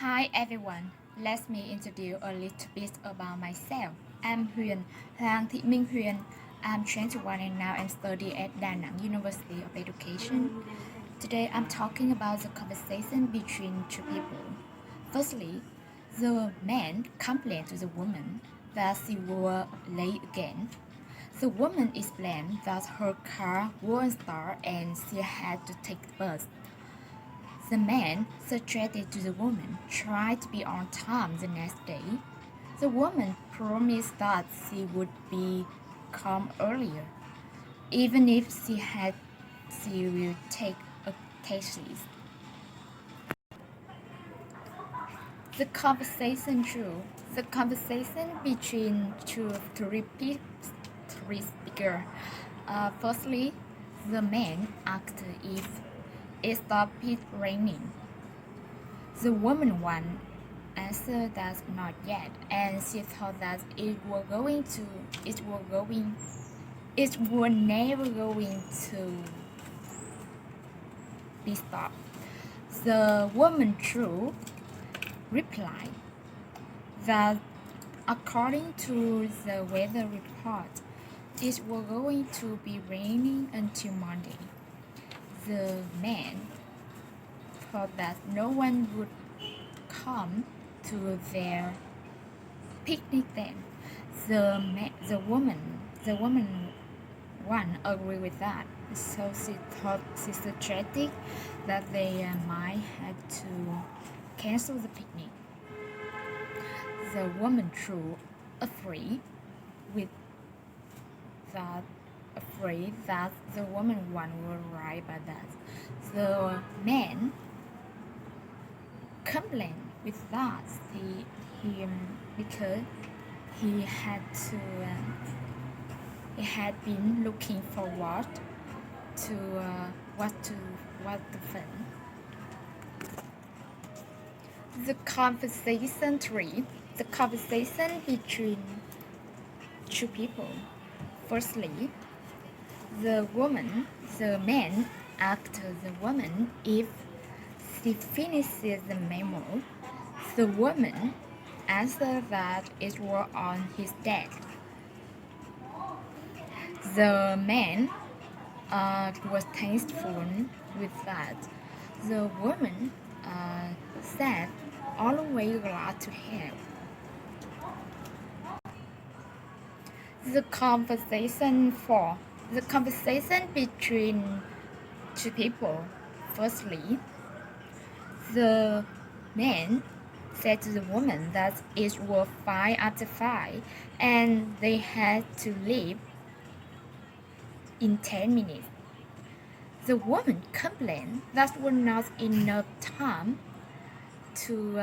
Hi everyone, let me introduce a little bit about myself. I'm Huyền, Hoàng Thị Minh Huyền. I'm 21 and now I'm studying at Da Nang University of Education. Today I'm talking about the conversation between two people. Firstly, the man complained to the woman that she was late again. The woman explained that her car wouldn't start and she had to take the bus. The man suggested to the woman try to be on time the next day. The woman promised that she would be come earlier, even if she will take a taxi. The conversation between three speakers. Firstly, the man asked if it stopped raining. The woman one answered that not yet, and she thought that it was never going to be stopped. The woman two replied that according to the weather report, it was going to be raining until Monday. The man thought that no one would come to their picnic then. The woman one agreed with that, so she suggested that they might have to cancel the picnic. The woman too afraid that the woman one will right about that. The man complained with that because he had been looking forward to what the fun. The conversation between two people. Firstly, the man asked the woman if she finishes the memo. The woman answered that it was on his desk. The man was thankful with that. The woman said, always glad to help. The conversation between two people. Firstly, the man said to the woman that it was 5:05 and they had to leave in 10 minutes. The woman complained that was not enough time to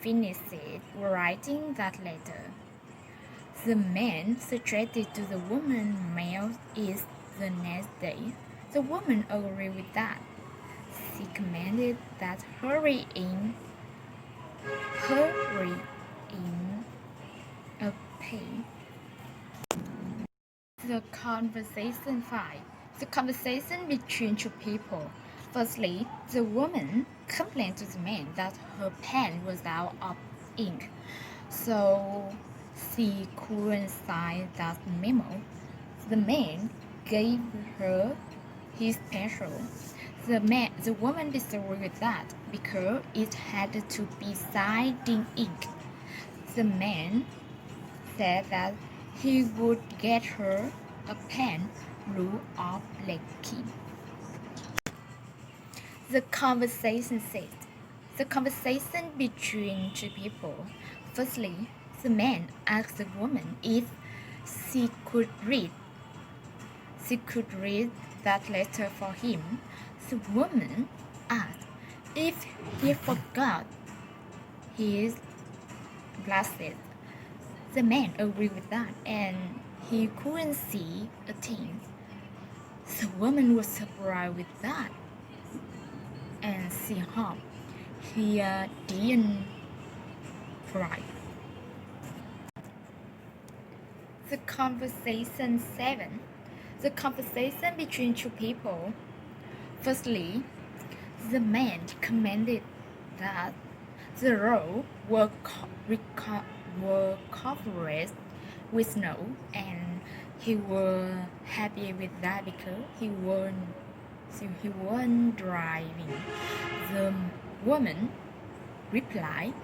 finish writing that letter. The man suggested to the woman mail it the next day. The woman agreed with that. She commanded that hurry in a pay. The conversation 5. The conversation between two people. Firstly, the woman complained to the man that her pen was out of ink, so she couldn't sign that memo. The man gave her his pencil. The woman disagreed with that because it had to be signed in ink. The man said that he would get her a pen blue or black key. The conversation said. The conversation between two people. Firstly, the man asked the woman if she could read that letter for him. The woman asked if he forgot his glasses. The man agreed with that, and he couldn't see a thing. The woman was surprised with that, and she hoped he didn't cry. The conversation 7. The conversation between two people. Firstly, the man commanded that The roads were covered with snow, and he was happy with that because he wasn't driving. The woman replied,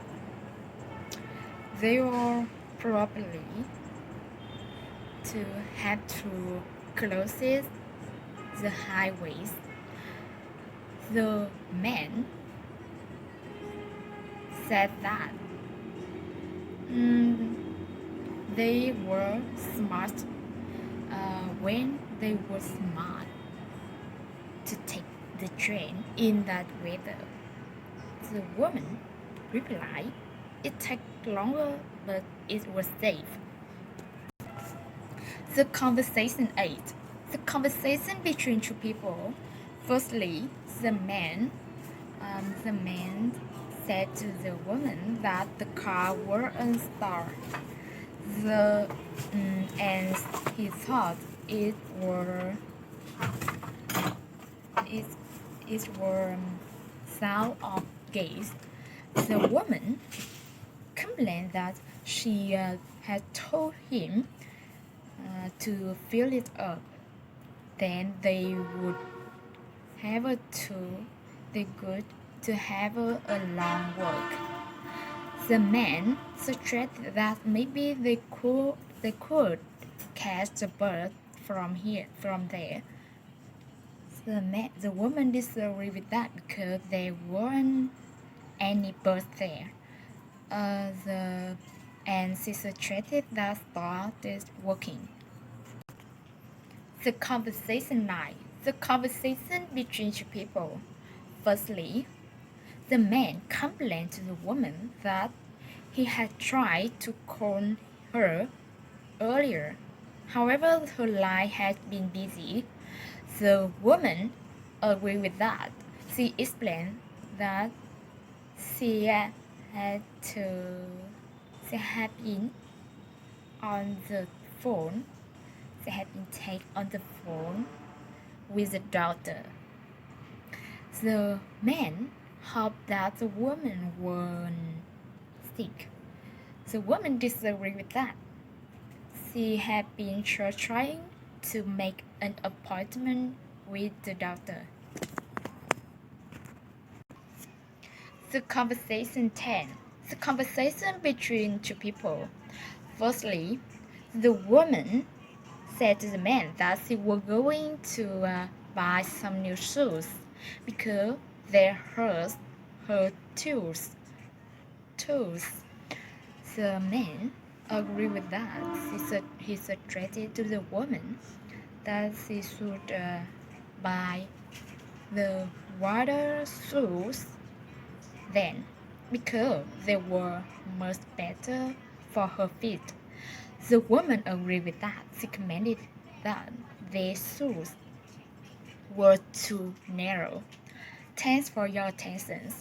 "They were probably to have to close the highways." The man said that they were smart when they were smart to take the train in that weather. The woman replied, "It took longer, but it was safe." The conversation 8. The conversation between two people. Firstly, the man said to the woman that the car wasn't start. And he thought it were sound of gas. The woman complained that she had told him to fill it up. Then they would have a long walk. The man suggested that maybe they could catch the bird from there. The woman disagreed with that because there weren't any birds there. And she suggested that started working. The conversation 9. The conversation between two people. Firstly, the man complained to the woman that he had tried to call her earlier. However, her line had been busy. The woman agreed with that. She explained that she had been on the phone. She had been taken on the phone with the daughter. The man hoped that the woman weren't sick. The woman disagreed with that. She had been trying to make an appointment with the doctor. The conversation 10. The conversation between two people. Firstly, the woman said to the man that she was going to buy some new shoes because they hurt her toes. The man agreed with that. He suggested to the woman that she should buy the water shoes then because they were much better for her feet. The woman agreed with that. She commented that their shoes were too narrow. Thanks for your attention.